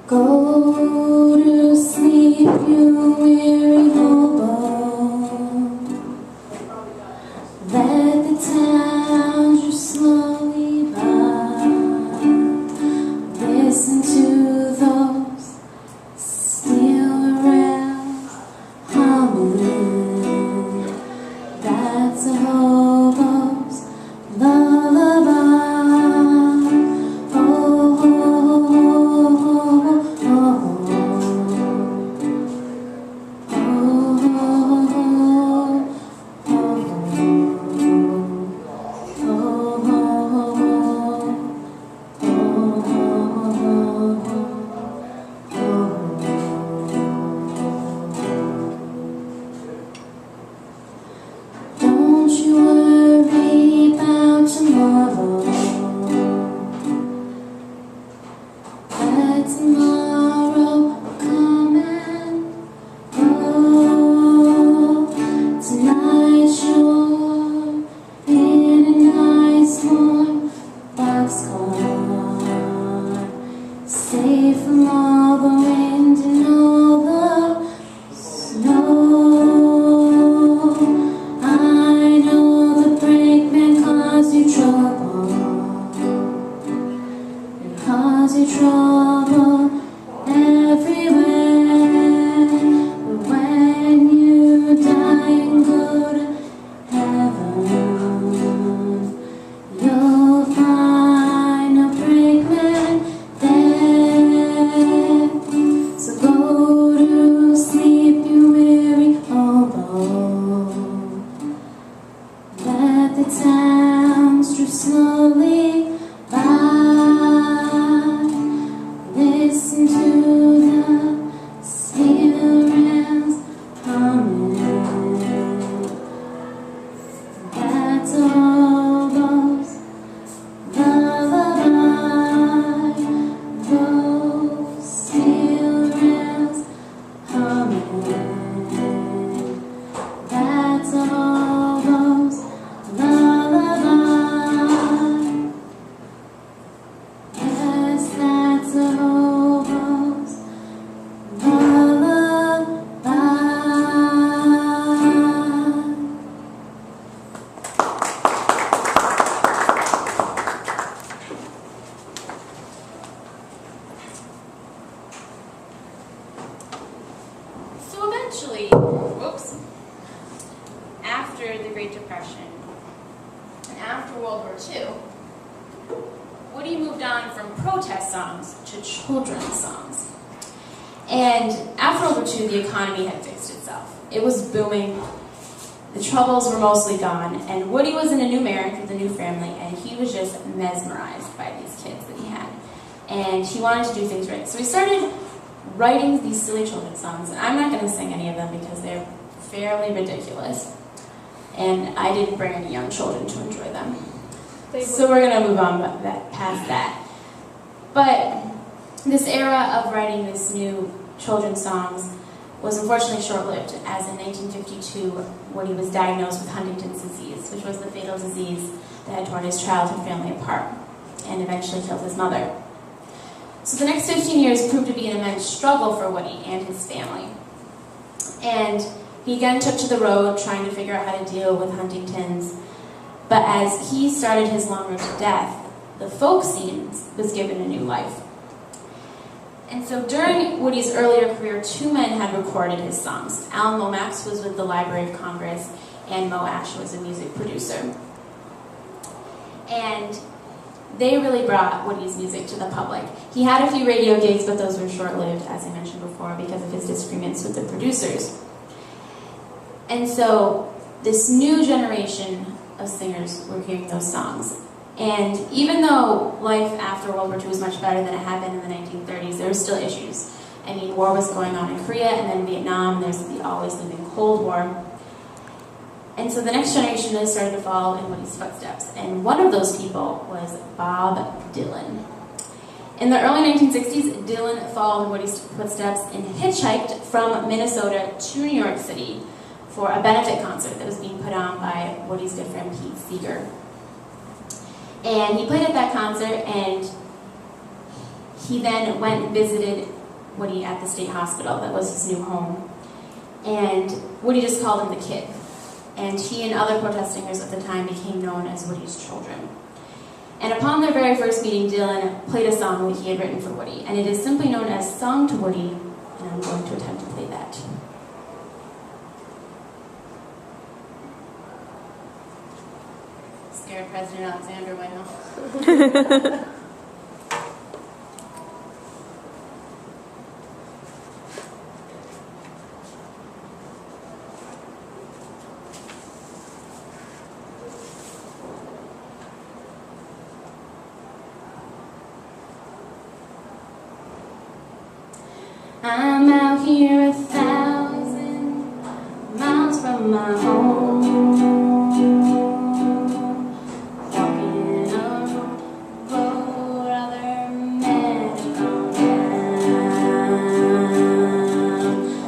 Go to sleep, you weary hobo. Let the towns drift slowly by. Listen to those steel rails humming. That's a hobo's lullaby. Don't you worry about tomorrow. Let tomorrow come and go. Tonight you're in a nice warm boxcar, safe from all the wind and all the snow. I know the brakeman caused you trouble, and caused you trouble everywhere. But when you die and go to heaven, you'll find a brakeman there. So go to sleep, you weary hobo. Let the towns drift slowly by. Listen to the steel rails humming. That's a hobo's lullaby. Those steel rails humming. That's a hobo's lullaby. Yes, that's a hobo's lullaby. So eventually, after the Great Depression and after World War II, Woody moved on from protest songs to children's songs. And after World War II, the economy had fixed itself. It was booming, the troubles were mostly gone, and Woody was in a new marriage with a new family, and he was just mesmerized by these kids that he had. And he wanted to do things right. So he started writing these silly children's songs, and I'm not going to sing any of them because they're fairly ridiculous. And I didn't bring any young children to enjoy them. So we're going to move on past that. But this era of writing these new children's songs was unfortunately short-lived, as in 1952, Woody was diagnosed with Huntington's disease, which was the fatal disease that had torn his childhood family apart and eventually killed his mother. So the next 15 years proved to be an immense struggle for Woody and his family. And he again took to the road trying to figure out how to deal with Huntington's. But as he started his long road to death, the folk scene was given a new life. And so during Woody's earlier career, two men had recorded his songs. Alan Lomax was with the Library of Congress, and Mo Ash was a music producer. And they really brought Woody's music to the public. He had a few radio gigs, but those were short-lived, as I mentioned before, because of his disagreements with the producers. And so this new generation of singers were hearing those songs. And even though life after World War II was much better than it had been in the 1930s, there were still issues. I mean, war was going on in Korea, and then Vietnam, there's the always looming Cold War. And so the next generation really started to follow in Woody's footsteps. And one of those people was Bob Dylan. In the early 1960s, Dylan followed Woody's footsteps and hitchhiked from Minnesota to New York City for a benefit concert that was being put on by Woody's good friend Pete Seeger. And he played at that concert, and he then went and visited Woody at the state hospital. That was his new home. And Woody just called him the kid. And he and other protesters at the time became known as Woody's children. And upon their very first meeting, Dylan played a song that he had written for Woody. And it is simply known as Song to Woody, and I'm going to attempt to play that. Scared President Alexander went home. I'm out here 1,000 miles from my home, walking a road other men have gone down.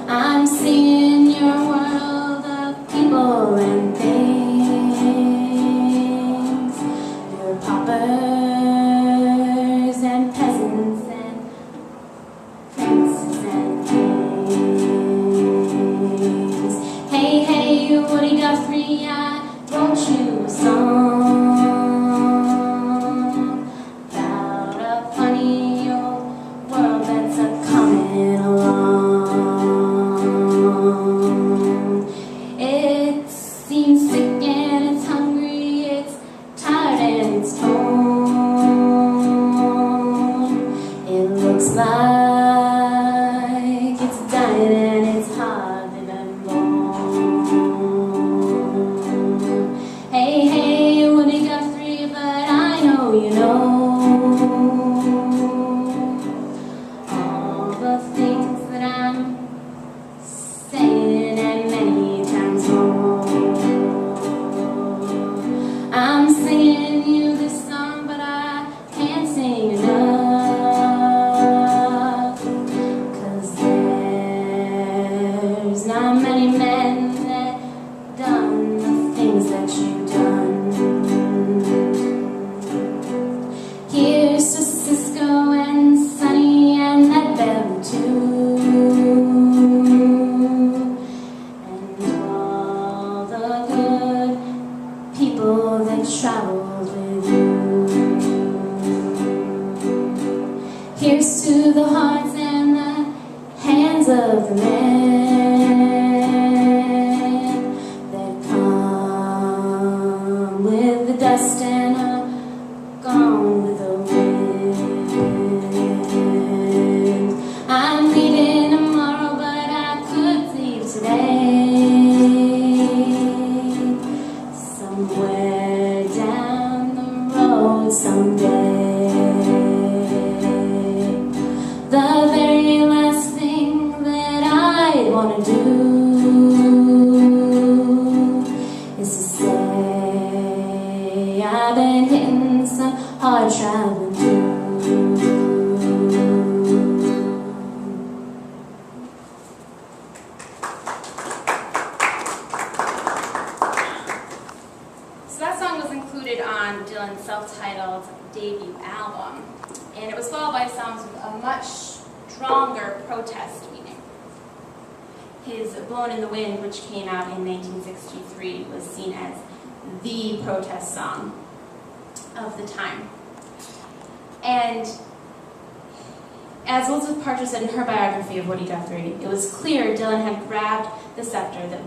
I'm seeing your world of people and things, your paupers and peasants and princes and kings. Hey, hey, Woody Guthrie, I wrote you a song about a funny old world that's a-coming along. It seems sick and it's hungry, it's tired and it's torn. It looks like it's dying and it's hardly been born. Hey, hey, Woody Guthrie, but I know you know all the things that I'm saying and many times more. I'm singing you this song, but I can't sing enough, 'cause there's not many men that done the things that you've done. Here's to Cisco and Sonny and that Belle too, and all the good people that traveled with you. Here's to the hearts and the hands of the men that come with the dust and are gone with the wind. I'm leaving tomorrow, but I could leave today. Somewhere down the road someday. The very last thing that I want to do is to say I've been hitting some hard traveling through. So that song was included on Dylan's self-titled debut album, and it was followed by songs with a much stronger protest meaning. His Blowin' in the Wind, which came out in 1963, was seen as the protest song of the time. And as Elizabeth Parker said in her biography of Woody Guthrie, it was clear Dylan had grabbed the scepter that